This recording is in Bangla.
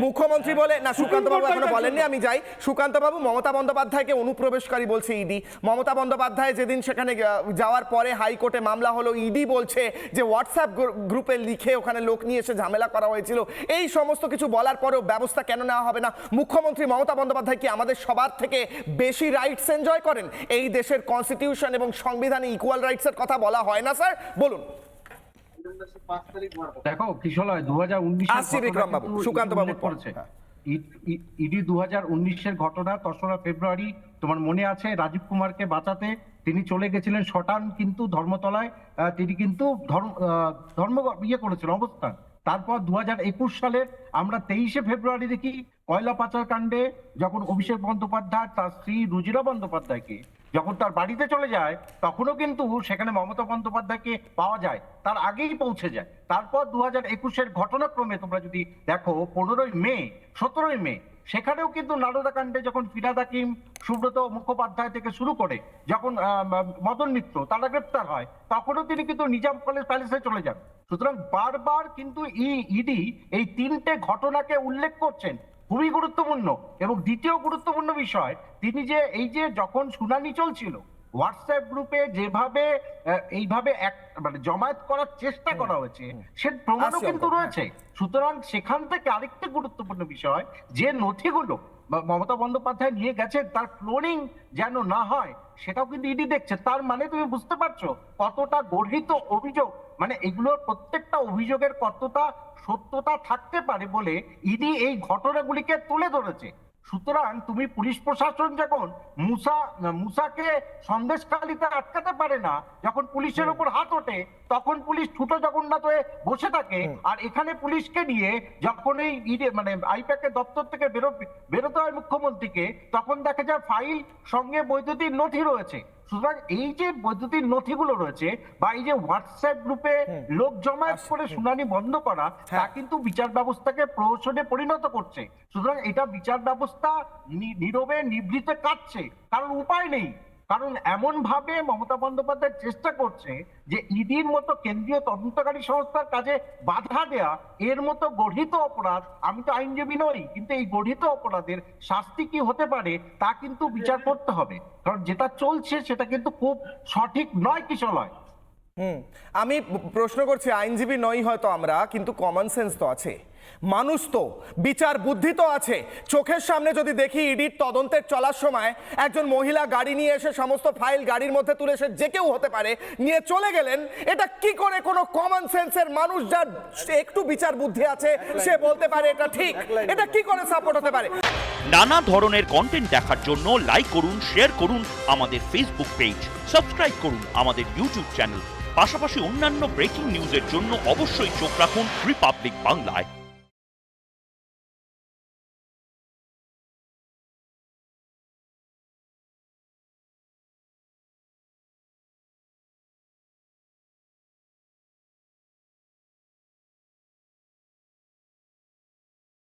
মুখ্যমন্ত্রী বলে না, সুকান্ত বাবু এখনো বলেননি, আমি যাই। সুকান্ত বাবু, মমতা বন্দ্যোপাধ্যায়কে অনুপ্রবেশকারী বলছে ইডি। মমতা বন্দ্যোপাধ্যায় যেদিন সেখানে যাওয়ার পরে হাইকোর্টে মামলা হলো, ইডি বলছে যে হোয়াটসঅ্যাপ গ্রুপে লিখে ওখানে লোক নিয়ে এসে ঝামেলা করা হয়েছিল। এই সমস্ত কিছু বলার পরেও ব্যবস্থা কেন নেওয়া হবে না? মুখ্যমন্ত্রী মমতা বন্দ্যোপাধ্যায় কি আমাদের সবার থেকে বেশি রাইটস এনজয় করেন? এই দেশের কনস্টিটিউশন এবং সংবিধানে ইকুয়াল রাইটসের কথা বলা হয় না স্যার? বলুন। দেখো কিশোলয় 2019 সুকান্ত বাবু করেছে ইডি 2019-এর ঘটনা 3রা ফেব্রুয়ারি, তোমার মনে আছে রাজীব কুমারকে বাঁচাতে তিনি চলে গেছিলেন শটান কিন্তু ধর্মতলায়, তিনি কিন্তু ধর্ম করেছিলেন অবস্থান। তারপর 2021 সালের আমরা 23শে ফেব্রুয়ারি দেখি কয়লা পাচার কাণ্ডে যখন অভিষেক বন্দ্যোপাধ্যায় তার স্ত্রী রুজিরা বন্দ্যোপাধ্যায়কে যখন তার বাড়িতে চলে যায়, তখনও কিন্তু সেখানে মমতা বন্দ্যোপাধ্যায়কে পাওয়া যায়, তার আগেই পৌঁছে যায়। তারপর 2021-এর ঘটনাক্রমে তোমরা যদি দেখো 15ই মে 17ই মে সেখানেও কিন্তু নারদা কাণ্ডে যখন ফিরহাদ হাকিম, সুব্রত মুখোপাধ্যায় থেকে শুরু করে যখন মদন মিত্র তারা গ্রেপ্তার হয়, তখনও তিনি কিন্তু নিজাম প্যালেসে চলে যান। সুতরাং বারবার কিন্তু ইডি এই 3টে ঘটনাকে উল্লেখ করছেন, খুবই গুরুত্বপূর্ণ। এবং দ্বিতীয় গুরুত্বপূর্ণ বিষয়, তিনি যে এই যে যখন শুনানি চলছিল হোয়াটসঅ্যাপ গ্রুপে যেভাবে এইভাবে মানে জমায়েত করার চেষ্টা করা হয়েছে সে প্রমাণও কিন্তু রয়েছে। সুতরাং সেখান থেকে আরেকটা গুরুত্বপূর্ণ বিষয়, যে নথিগুলো মমতা বন্দ্যোপাধ্যায় নিয়ে গেছে তার ক্লোনিং যেন না হয় সেটাও কিন্তু ইডি দেখছে। তার মানে তুমি বুঝতে পারছো কতটা গর্হিত অভিযোগ, মানে এগুলোর প্রত্যেকটা অভিযোগের কতটা সত্যতা থাকতে পারে বলে ইডি এই ঘটনাগুলিকে তুলে ধরেছে। সুতরাং তুমি পুলিশ প্রশাসন যখন মুসাকে সন্দেশখালিতে আটকাতে পারে না, যখন পুলিশের উপর হাত ওঠে তখন পুলিশ ছোট জগন্নাথ হয়ে বসে থাকে, আর এখানে পুলিশকে নিয়ে যখন এই মানে আইপ্যাকের দপ্তর থেকে বেরোতে হয় মুখ্যমন্ত্রীকে, তখন দেখা যায় ফাইল সঙ্গে বৈদ্যুতিক নথি রয়েছে। সুতরাং এই যে বৈদ্যুতিক নথিগুলো রয়েছে বা এই যে হোয়াটসঅ্যাপ গ্রুপে লোক জমায়েত করে শুনানি বন্ধ করা, তা কিন্তু বিচার ব্যবস্থাকে প্রহসনে পরিণত করছে। সুতরাং এটা বিচার ব্যবস্থা নীরবে নিভৃতে কাটছে, কারণ উপায় নেই। কারণ এমন ভাবে মমতা বন্দ্যোপাধ্যায় চেষ্টা করছে যে ইডির মতো কেন্দ্রীয় তদন্তকারী সংস্থার কাজে বাধা দেয়া, এর মতো গঠিত অপরাধ, আমি তো আইনজীবী নই, কিন্তু এই গঠিত অপরাধের শাস্তি কি হতে পারে তা কিন্তু বিচার করতে হবে, কারণ যেটা চলছে সেটা কিন্তু খুব সঠিক নয় কিশোলয়। আমি প্রশ্ন করছি, আইনজীবী নই হয়তো আমরা, কিন্তু কমন সেন্স তো আছে, মানুষ তো, বিচার বুদ্ধি তো আছে। চোখের সামনে যদি দেখি ইডির তদন্তের চলার সময় একজন মহিলা গাড়ি নিয়ে এসে সমস্ত ফাইল গাড়ির মধ্যে তুলে, সে যে কেউ হতে পারে, নিয়ে চলে গেলেন, এটা কি করে কোনো কমন সেন্সের মানুষ যার একটু বিচার বুদ্ধি আছে সে বলতে পারে এটা ঠিক? এটা কি করে সাপোর্ট হতে পারে? নানা ধরনের কন্টেন্ট দেখার জন্য লাইক করুন, শেয়ার করুন আমাদের ফেসবুক পেজ, সাবস্ক্রাইব করুন আমাদের ইউটিউব চ্যানেল। পাশাপাশি অন্যান্য ব্রেকিং নিউজের জন্য অবশ্যই চোখ রাখুন রিপাবলিক বাংলায়।